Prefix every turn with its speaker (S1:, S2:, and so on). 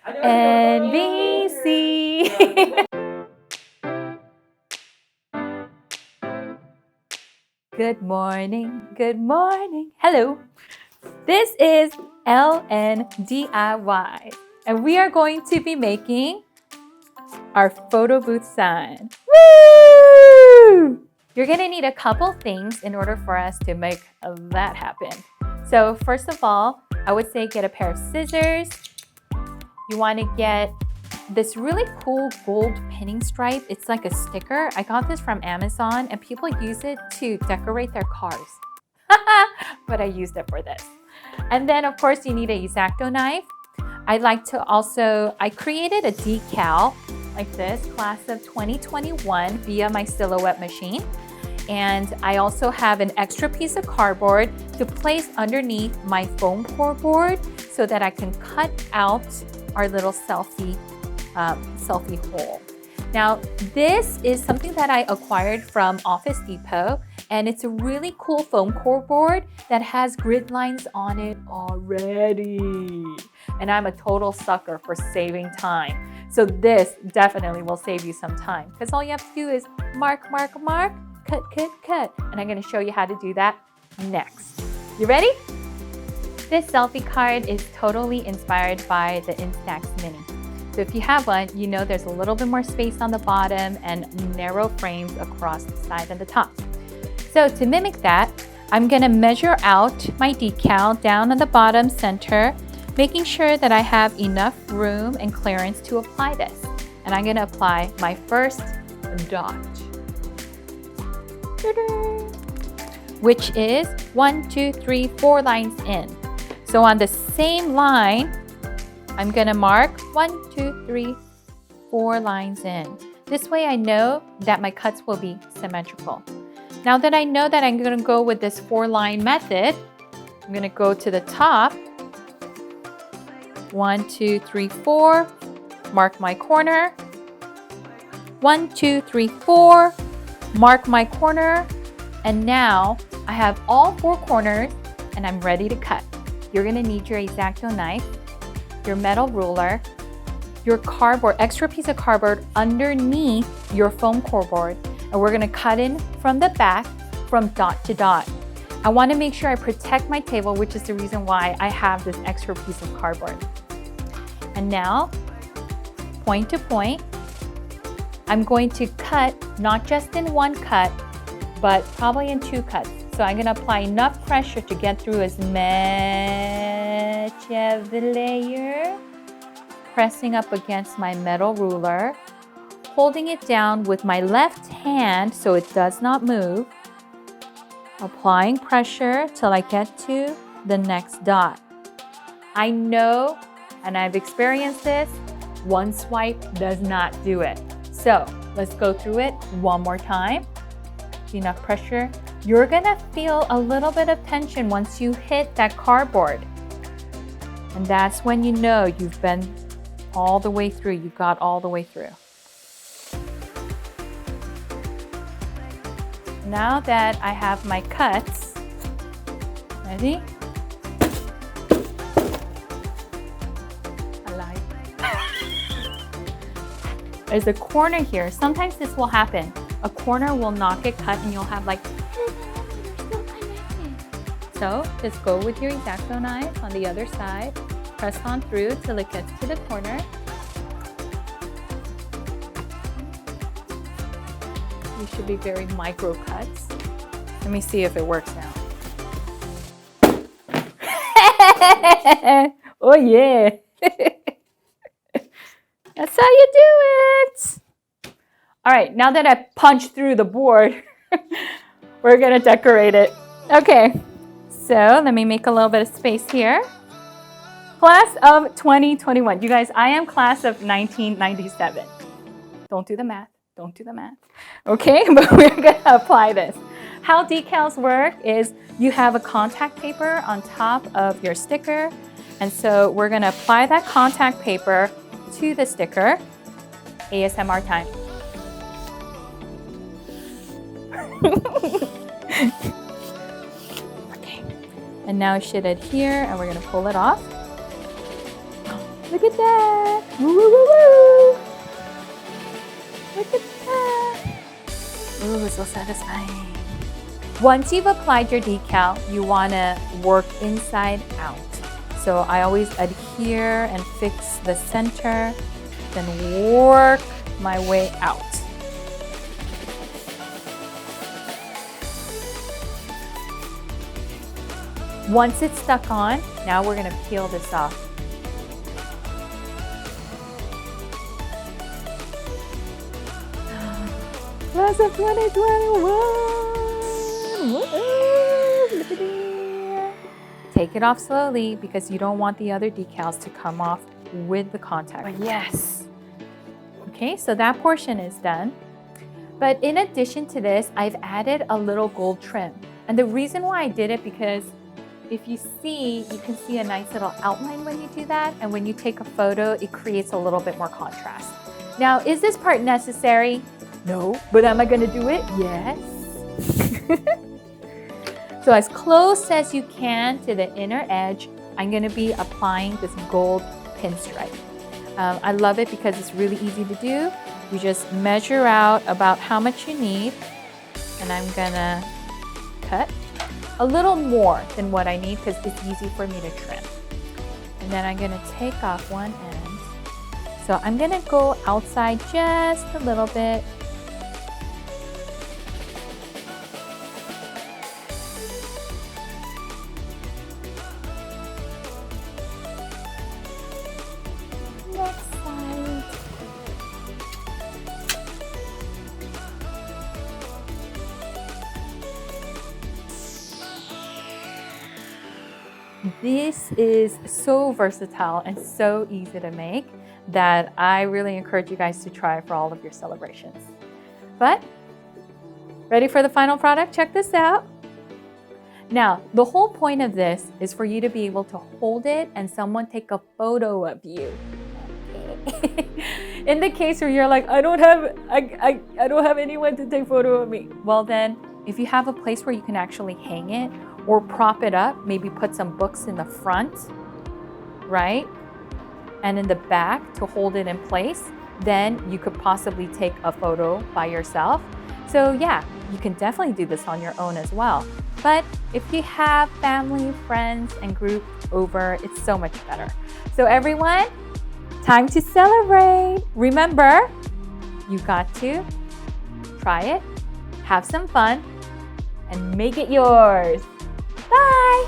S1: NBC. Good morning, good morning. Hello. This is LNDIY, and we are going to be making our photo booth sign. Woo! You're gonna need a couple things in order for us to make that happen. So first of all, I would say get a pair of scissors. You wanna get this really cool gold pinning stripe. It's like a sticker. I got this from Amazon and people use it to decorate their cars. But I used it for this. And then of course you need an X-Acto knife. I created a decal like this, class of 2021 via my silhouette machine. And I also have an extra piece of cardboard to place underneath my foam core board so that I can cut out our little selfie hole. Now, this is something that I acquired from Office Depot, and it's a really cool foam core board that has grid lines on it already. And I'm a total sucker for saving time. So this definitely will save you some time because all you have to do is mark, cut. And I'm gonna show you how to do that next. You ready? This selfie card is totally inspired by the Instax Mini. So if you have one, you know there's a little bit more space on the bottom and narrow frames across the side and the top. So to mimic that, I'm gonna measure out my decal down on the bottom center, making sure that I have enough room and clearance to apply this. And I'm gonna apply my first dot, which is 1, 2, 3, 4 lines in. So on the same line, I'm gonna mark 1, 2, 3, 4 lines in. This way I know that my cuts will be symmetrical. Now that I know that I'm gonna go with this 4-line method, I'm gonna go to the top. 1, 2, 3, 4, mark my corner. 1, 2, 3, 4, mark my corner. And now I have all 4 corners and I'm ready to cut. You're gonna need your X-Acto knife, your metal ruler, your cardboard, extra piece of cardboard underneath your foam core board, and we're gonna cut in from the back from dot to dot. I wanna make sure I protect my table, which is the reason why I have this extra piece of cardboard. And now, point to point, I'm going to cut not just in one cut, but probably in 2 cuts. So I'm gonna apply enough pressure to get through as much of the layer, pressing up against my metal ruler, holding it down with my left hand so it does not move, applying pressure till I get to the next dot. I know, and I've experienced this, one swipe does not do it. So let's go through it one more time. Enough pressure. You're gonna feel a little bit of tension once you hit that cardboard. And that's when you know you've been all the way through, you got all the way through. Now that I have my cuts, ready? Alive. There's a corner here. Sometimes this will happen. A corner will not get cut and you'll have like, so just go with your X-Acto knife on the other side, press on through till it gets to the corner. These should be very micro cuts. Let me see if it works now. Oh yeah. That's how you do it. All right, now that I punched through the board, we're gonna decorate it. Okay, so let me make a little bit of space here. Class of 2021. You guys, I am class of 1997. Don't do the math. Okay, but we're gonna apply this. How decals work is you have a contact paper on top of your sticker. And so we're gonna apply that contact paper to the sticker. ASMR time. Okay, and now it should adhere and we're gonna pull it off. Look at that. Woo, woo, woo, woo. Look at that. Ooh, so satisfying. Once you've applied your decal, you want to work inside out. So I always adhere and fix the center, then work my way out. Once it's stuck on, now we're going to peel this off. Class of 2021! Woo! Take it off slowly because you don't want the other decals to come off with the contact. Yes! Okay, so that portion is done. But in addition to this, I've added a little gold trim. And the reason why I did it because if you see, you can see a nice little outline when you do that. And when you take a photo, it creates a little bit more contrast. Now, is this part necessary? No, but am I gonna do it? Yes. So as close as you can to the inner edge, I'm gonna be applying this gold pinstripe. I love it because it's really easy to do. You just measure out about how much you need, and I'm gonna cut a little more than what I need because it's easy for me to trim. And then I'm gonna take off one end. So I'm gonna go outside just a little bit. Next side. This is so versatile and so easy to make that I really encourage you guys to try for all of your celebrations. But, ready for the final product? Check this out. Now, the whole point of this is for you to be able to hold it and someone take a photo of you. In the case where you're like, I don't have anyone to take photo of me. Well then, if you have a place where you can actually hang it or prop it up, maybe put some books in the front, right? And in the back to hold it in place, then you could possibly take a photo by yourself. So yeah, you can definitely do this on your own as well. But if you have family, friends, and group over, it's so much better. So everyone, time to celebrate. Remember, you got to try it, have some fun, and make it yours. Bye.